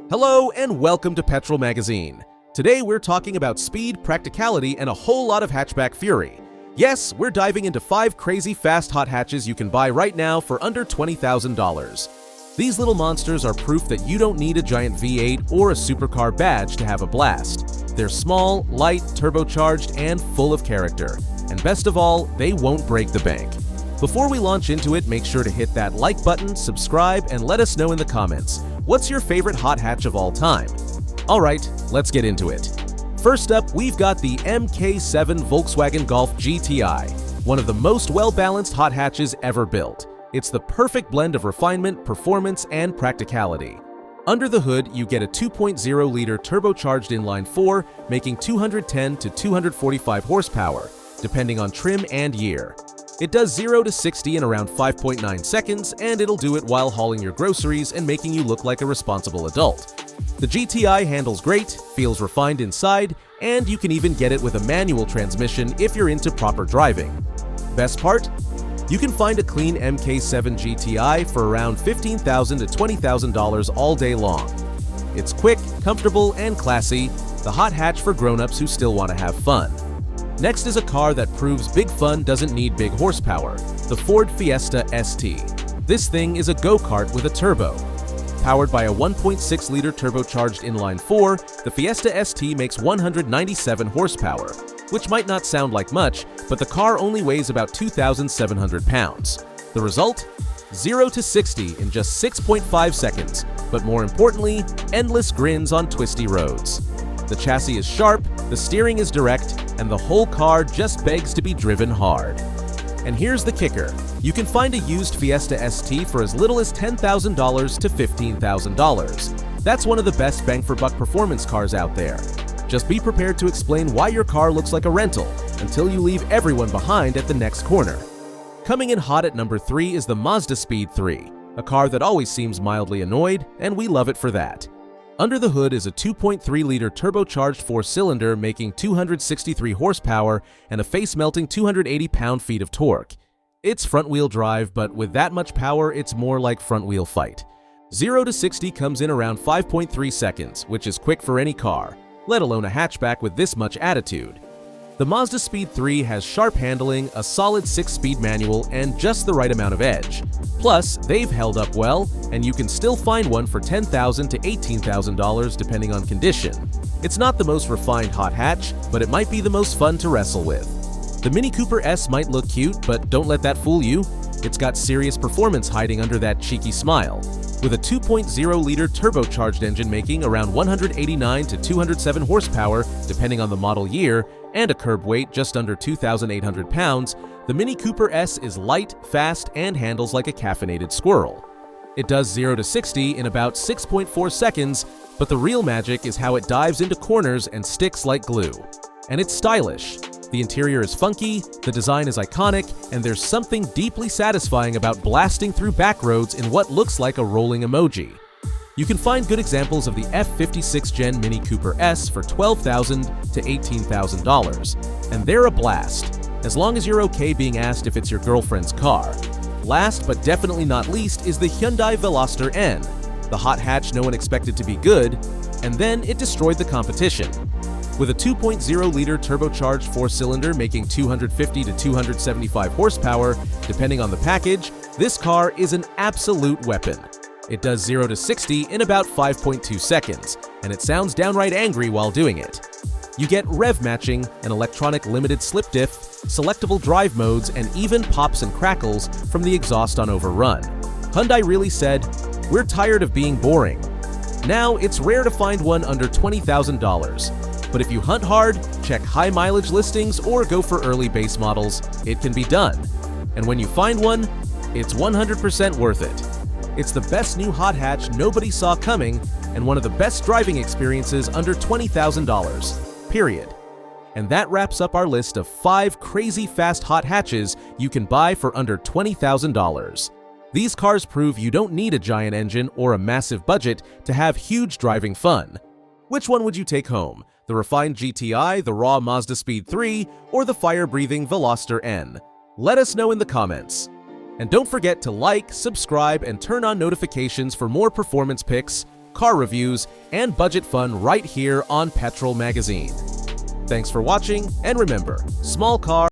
Hello and welcome to Petrol Magazine. Today we're talking about speed, practicality, and a whole lot of hatchback fury. Yes, we're diving into 5 crazy fast hot hatches you can buy right now for under $20,000. These little monsters are proof that you don't need a giant V8 or a supercar badge to have a blast. They're small, light, turbocharged, and full of character. And best of all, they won't break the bank. Before we launch into it, make sure to hit that like button, subscribe, and let us know in the comments. What's your favorite hot hatch of all time? Alright, let's get into it. First up, we've got the MK7 Volkswagen Golf GTI, one of the most well-balanced hot hatches ever built. It's the perfect blend of refinement, performance, and practicality. Under the hood, you get a 2.0-liter turbocharged inline-4, making 210 to 245 horsepower, depending on trim and year. It does 0 to 60 in around 5.9 seconds, and it'll do it while hauling your groceries and making you look like a responsible adult. The GTI handles great, feels refined inside, and you can even get it with a manual transmission if you're into proper driving. Best part? You can find a clean MK7 GTI for around $15,000 to $20,000 all day long. It's quick, comfortable, and classy, the hot hatch for grown-ups who still want to have fun. Next is a car that proves big fun doesn't need big horsepower, the Ford Fiesta ST. This thing is a go-kart with a turbo. Powered by a 1.6-liter turbocharged inline-4, the Fiesta ST makes 197 horsepower, which might not sound like much, but the car only weighs about 2,700 pounds. The result? 0 to 60 in just 6.5 seconds, but more importantly, endless grins on twisty roads. The chassis is sharp, the steering is direct, and the whole car just begs to be driven hard. And here's the kicker. You can find a used Fiesta ST for as little as $10,000 to $15,000. That's one of the best bang-for-buck performance cars out there. Just be prepared to explain why your car looks like a rental until you leave everyone behind at the next corner. Coming in hot at number 3 is the Mazda Speed 3, a car that always seems mildly annoyed, and we love it for that. Under the hood is a 2.3-liter turbocharged 4-cylinder making 263 horsepower and a face-melting 280 pound-feet of torque. It's front-wheel drive, but with that much power, it's more like front-wheel fight. 0 to 60 comes in around 5.3 seconds, which is quick for any car, let alone a hatchback with this much attitude. The Mazda Speed 3 has sharp handling, a solid 6-speed manual, and just the right amount of edge. Plus, they've held up well, and you can still find one for $10,000 to $18,000 depending on condition. It's not the most refined hot hatch, but it might be the most fun to wrestle with. The Mini Cooper S might look cute, but don't let that fool you. It's got serious performance hiding under that cheeky smile. With a 2.0-liter turbocharged engine making around 189 to 207 horsepower depending on the model year, and a curb weight just under 2,800 pounds, the Mini Cooper S is light, fast, and handles like a caffeinated squirrel. It does 0 to 60 in about 6.4 seconds, but the real magic is how it dives into corners and sticks like glue. And it's stylish. The interior is funky, the design is iconic, and there's something deeply satisfying about blasting through back roads in what looks like a rolling emoji. You can find good examples of the F56 Gen Mini Cooper S for $12,000 to $18,000, and they're a blast, as long as you're okay being asked if it's your girlfriend's car. Last but definitely not least is the Hyundai Veloster N, the hot hatch no one expected to be good, and then it destroyed the competition. With a 2.0-liter turbocharged 4-cylinder making 250 to 275 horsepower, depending on the package, this car is an absolute weapon. It does 0 to 60 in about 5.2 seconds, and it sounds downright angry while doing it. You get rev matching, an electronic limited slip diff, selectable drive modes, and even pops and crackles from the exhaust on overrun. Hyundai really said, "We're tired of being boring." Now, it's rare to find one under $20,000. But if you hunt hard, check high mileage listings, or go for early base models, it can be done. And when you find one, it's 100% worth it. It's the best new hot hatch nobody saw coming, and one of the best driving experiences under $20,000, period. And that wraps up our list of 5 crazy fast hot hatches you can buy for under $20,000. These cars prove you don't need a giant engine or a massive budget to have huge driving fun. Which one would you take home? The refined GTI, the raw Mazda Speed 3, or the fire-breathing Veloster N? Let us know in the comments. And don't forget to like, subscribe, and turn on notifications for more performance picks car reviews, and budget fun right here on Petrol Magazine. Thanks for watching, and remember, small car